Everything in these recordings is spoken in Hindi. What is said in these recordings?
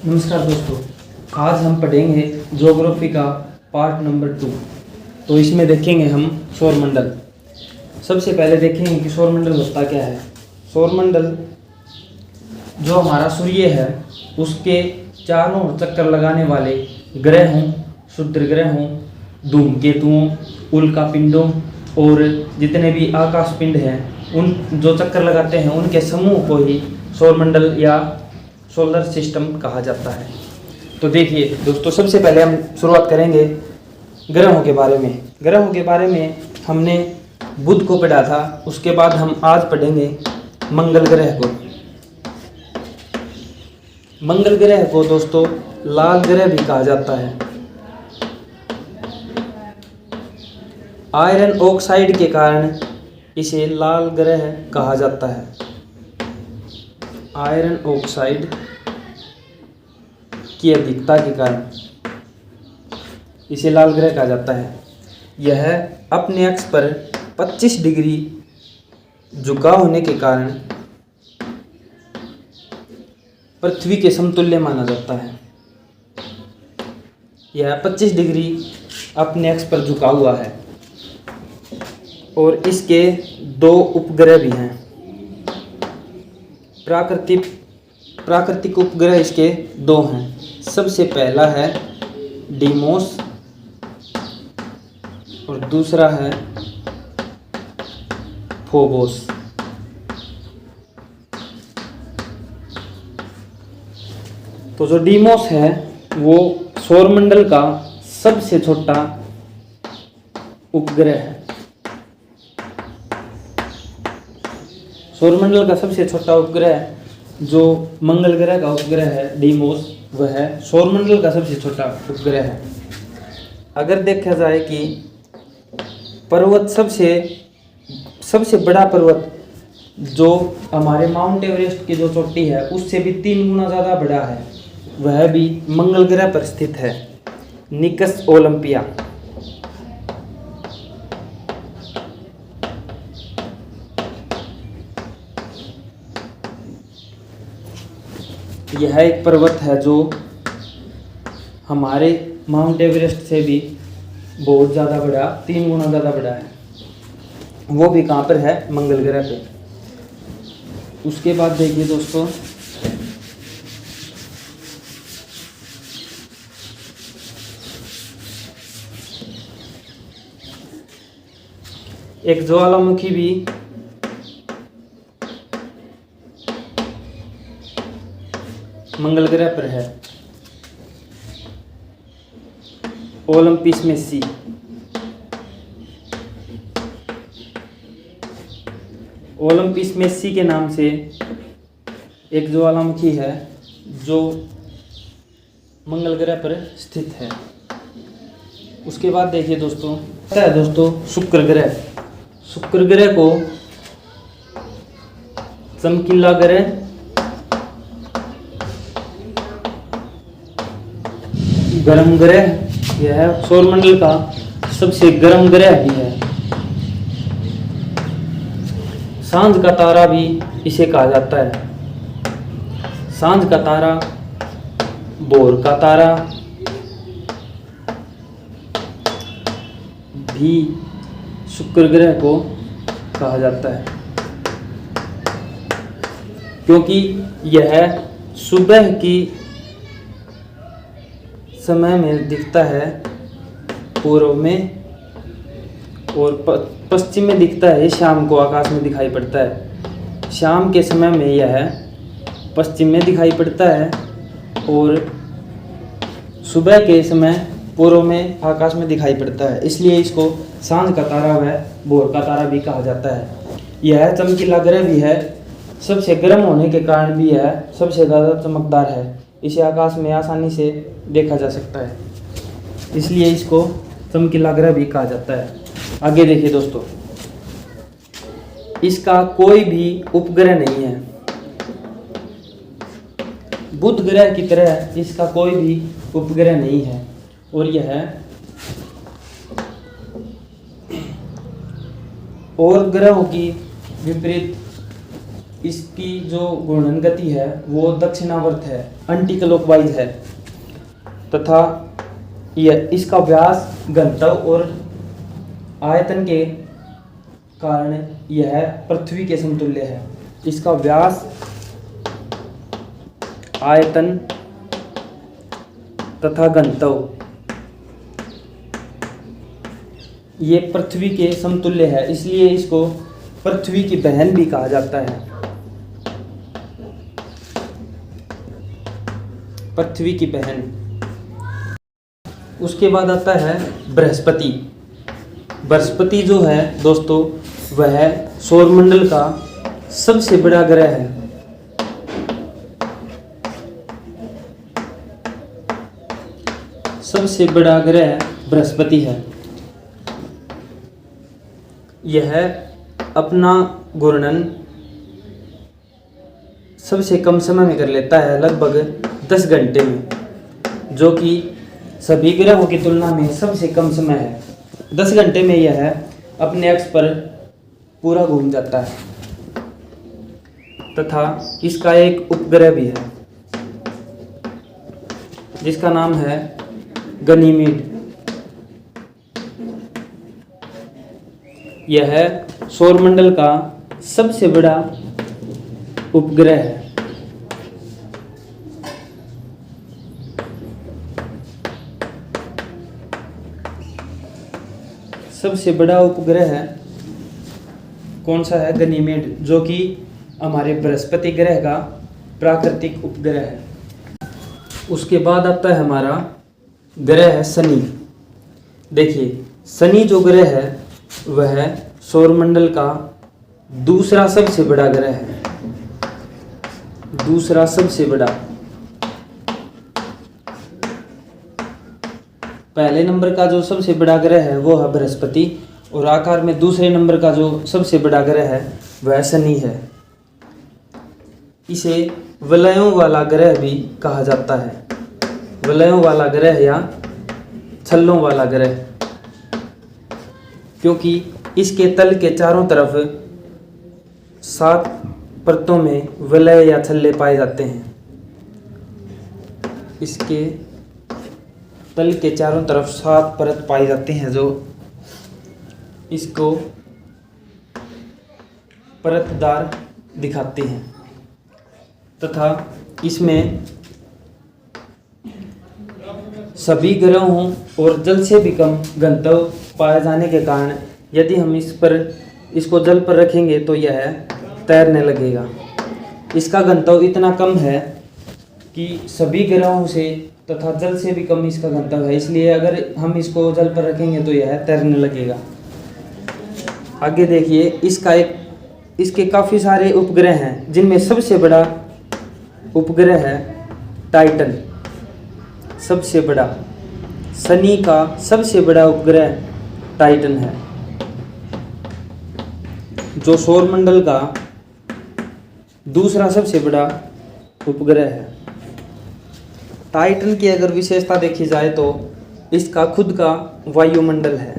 नमस्कार दोस्तों, आज हम पढ़ेंगे ज्योग्राफी का पार्ट नंबर 2। तो इसमें देखेंगे हम सौरमंडल। सबसे पहले देखेंगे कि सौरमंडल होता क्या है। सौरमंडल जो हमारा सूर्य है उसके चारों ओर चक्कर लगाने वाले ग्रहों, क्षुद्र ग्रहों, धूमकेतुओं, उल्कापिंडों और जितने भी आकाश पिंड हैं उन जो चक्कर लगाते हैं उनके समूह को ही सौरमंडल या सोलर सिस्टम कहा जाता है। तो देखिए दोस्तों, सबसे पहले हम शुरुआत करेंगे ग्रहों के बारे में। ग्रहों के बारे में हमने बुध को पढ़ा था, उसके बाद हम आज पढ़ेंगे मंगल ग्रह को। मंगल ग्रह को दोस्तों लाल ग्रह भी कहा जाता है। आयरन ऑक्साइड के कारण इसे लाल ग्रह कहा जाता है। आयरन ऑक्साइड की अधिकता के कारण इसे लाल ग्रह कहा जाता है। यह अपने अक्ष पर 25 डिग्री झुकाव होने के कारण पृथ्वी के समतुल्य माना जाता है। यह 25 डिग्री अपने अक्ष पर झुका हुआ है और इसके 2 उपग्रह भी हैं। प्राकृतिक उपग्रह इसके 2 हैं। सबसे पहला है डीमोस और दूसरा है फोबोस। तो जो डीमोस है वो सौरमंडल का सबसे छोटा उपग्रह है। सौरमंडल का सबसे छोटा उपग्रह जो मंगल ग्रह का उपग्रह है डीमोस, वह सौरमंडल का सबसे छोटा उपग्रह है। अगर देखा जाए कि पर्वत सबसे बड़ा पर्वत जो हमारे माउंट एवरेस्ट की जो चोटी है उससे भी 3 गुना ज़्यादा बड़ा है, वह भी मंगल ग्रह पर स्थित है, निकस ओलंपिया। यह एक पर्वत है जो हमारे माउंट एवरेस्ट से भी बहुत ज़्यादा बड़ा, 3 गुना ज़्यादा बड़ा है। वो भी कहाँ पर है? मंगल ग्रह पे। उसके बाद देखिए दोस्तों, एक ज्वालामुखी भी मंगल ग्रह पर है, ओलंपिस मेसी। ओलंपिस मेसी के नाम से एक ज्वालामुखी है जो मंगल ग्रह पर स्थित है। उसके बाद देखिए दोस्तों, शुक्र ग्रह। शुक्र ग्रह को चमकीला ग्रह, गर्म ग्रह, यह सौरमंडल का सबसे गर्म ग्रह भी है। सांझ का तारा भी इसे कहा जाता है। सांझ का तारा, भोर का तारा भी शुक्र ग्रह को कहा जाता है, क्योंकि यह सुबह की समय में दिखता है पूर्व में और पश्चिम में दिखता है शाम को, आकाश में दिखाई पड़ता है। शाम के समय में यह पश्चिम में दिखाई पड़ता है और सुबह के समय पूर्व में आकाश में दिखाई पड़ता है, इसलिए इसको सांझ का तारा व भोर का तारा भी कहा जाता है। यह चमकीला ग्रह भी है, सबसे गर्म होने के कारण भी यह सबसे ज़्यादा चमकदार है। इसे आकाश में आसानी से देखा जा सकता है, इसलिए इसको चमकीला ग्रह भी कहा जाता है। आगे देखिए दोस्तों, इसका कोई भी उपग्रह नहीं है। बुध ग्रह की तरह इसका कोई भी उपग्रह नहीं है और यह और ग्रहों की विपरीत इसकी जो घूर्णन गति है वो दक्षिणावर्त है, एंटी क्लॉकवाइज है, तथा यह इसका व्यास घनत्व और आयतन के कारण यह पृथ्वी के समतुल्य है। इसका व्यास, आयतन तथा घनत्व ये पृथ्वी के समतुल्य है, इसलिए इसको पृथ्वी की बहन भी कहा जाता है। पृथ्वी की बहन। उसके बाद आता है बृहस्पति। बृहस्पति जो है दोस्तों वह सौरमंडल का सबसे बड़ा ग्रह है। सबसे बड़ा ग्रह बृहस्पति है। यह अपना घूर्णन सबसे कम समय में कर लेता है, लगभग 10 घंटे में, जो कि सभी ग्रहों की तुलना में सबसे कम समय है। 10 घंटे में यह अपने अक्ष पर पूरा घूम जाता है, तथा इसका एक उपग्रह भी है जिसका नाम है गनीमीड। यह सौरमंडल का सबसे बड़ा उपग्रह है। सबसे बड़ा उपग्रह है कौन सा है? गनीमेड, जो कि हमारे बृहस्पति ग्रह का प्राकृतिक उपग्रह है। उसके बाद आता है हमारा ग्रह है शनि। देखिए, शनि जो ग्रह है वह सौरमंडल का दूसरा सबसे बड़ा ग्रह है। दूसरा सबसे बड़ा। पहले नंबर का जो सबसे बड़ा ग्रह है वो है बृहस्पति, और आकार में दूसरे नंबर का जो सबसे बड़ा ग्रह है वह शनि है। इसे वलयों वाला ग्रह भी कहा जाता है। वलयों वाला ग्रह या छल्लों वाला ग्रह, क्योंकि इसके तल के चारों तरफ 7 परतों में वलय या छल्ले पाए जाते हैं। इसके तल के चारों तरफ 7 परत पाई जाती हैं, जो इसको परतदार दिखाते हैं, तथा इसमें सभी ग्रहों और जल से भी कम घनत्व पाए जाने के कारण यदि हम इसको जल पर रखेंगे तो यह तैरने लगेगा। इसका घनत्व इतना कम है कि सभी ग्रहों से तथा जल से भी कम इसका घनत्व है, इसलिए अगर हम इसको जल पर रखेंगे तो यह तैरने लगेगा। आगे देखिए, इसके काफ़ी सारे उपग्रह हैं, जिनमें सबसे बड़ा उपग्रह है टाइटन। सबसे बड़ा, शनि का सबसे बड़ा उपग्रह टाइटन है, जो सौरमंडल का दूसरा सबसे बड़ा उपग्रह है। टाइटन की अगर विशेषता देखी जाए तो इसका खुद का वायुमंडल है।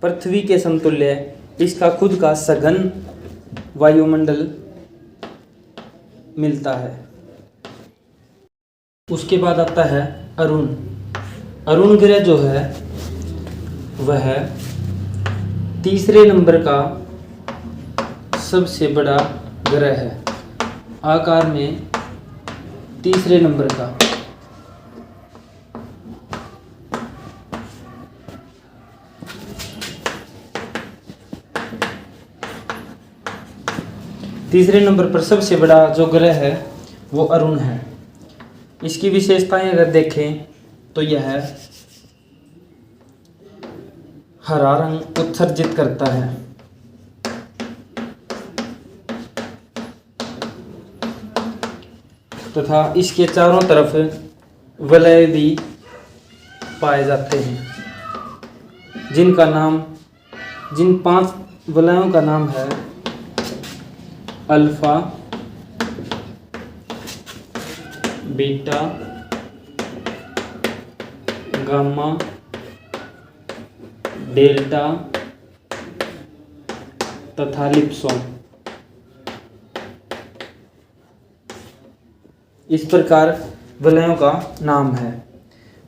पृथ्वी के समतुल्य इसका खुद का सघन वायुमंडल मिलता है। उसके बाद आता है अरुण। अरुण ग्रह जो है वह तीसरे नंबर का सबसे बड़ा ग्रह है, आकार में तीसरे नंबर का। तीसरे नंबर पर सबसे बड़ा जो ग्रह है वो अरुण है। इसकी विशेषताएं अगर देखें तो यह हरा रंग उत्सर्जित करता है, तथा इसके चारों तरफ वलय भी पाए जाते हैं, जिन 5 वलयों का नाम है अल्फा, बीटा, गामा, डेल्टा, तथा लिप्सोन। इस प्रकार वलयों का नाम है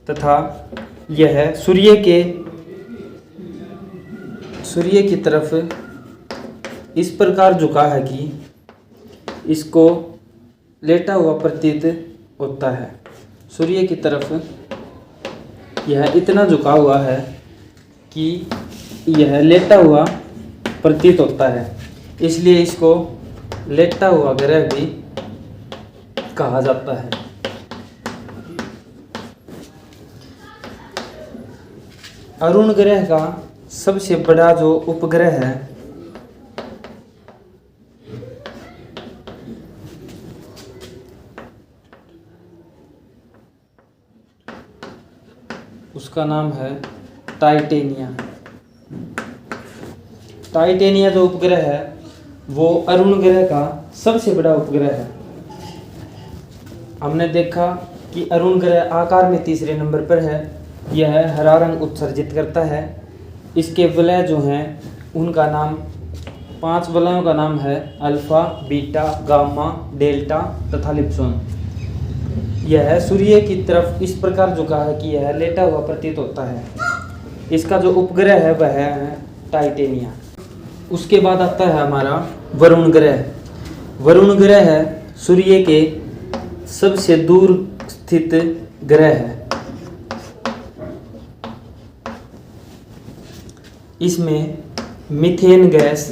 तथा यह सूर्य की तरफ इस प्रकार झुका है कि इसको लेटा हुआ प्रतीत होता है। सूर्य की तरफ यह इतना झुका हुआ है कि यह लेटा हुआ प्रतीत होता है, इसलिए इसको लेटा हुआ ग्रह भी कहा जाता है। अरुण ग्रह का सबसे बड़ा जो उपग्रह है उसका नाम है टाइटेनिया। टाइटेनिया जो उपग्रह है वो अरुण ग्रह का सबसे बड़ा उपग्रह है। हमने देखा कि अरुण ग्रह आकार में तीसरे नंबर पर है। यह हरा रंग उत्सर्जित करता है। इसके वलय जो हैं उनका नाम 5 वलयों का नाम है अल्फा, बीटा, गामा, डेल्टा तथा लिप्सोन। यह सूर्य की तरफ इस प्रकार झुका है कि यह लेटा हुआ प्रतीत होता है। इसका जो उपग्रह है वह है टाइटेनिया। उसके बाद आता है हमारा वरुण ग्रह। वरुण ग्रह है सूर्य के सबसे दूर स्थित ग्रह है। इसमें मीथेन गैस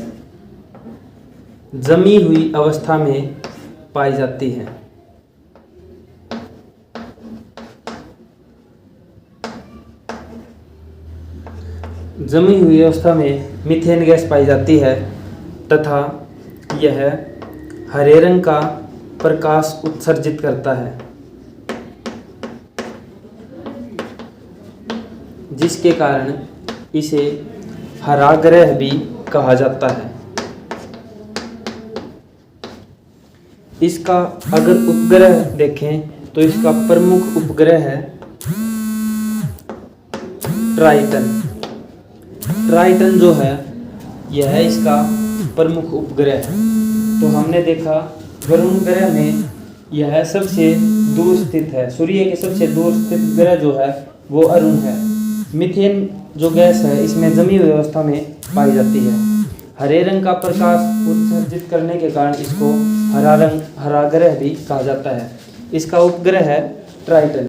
जमी हुई अवस्था में पाई जाती है। जमी हुई अवस्था में मीथेन गैस पाई जाती है तथा यह हरे रंग का प्रकाश उत्सर्जित करता है, जिसके कारण इसे हरा ग्रह भी कहा जाता है। इसका अगर उपग्रह देखें तो इसका प्रमुख उपग्रह है ट्राइटन। ट्राइटन जो है यह इसका प्रमुख उपग्रह है। तो हमने देखा वरुण ग्रह में यह सबसे दूर स्थित है। सूर्य के सबसे दूर स्थित ग्रह जो है वो अरुण है। मीथेन जो गैस है इसमें जमी हुई अवस्था में पाई जाती है। हरे रंग का प्रकाश उत्सर्जित करने के कारण इसको हरा ग्रह भी कहा जाता है। इसका उपग्रह है ट्राइटन।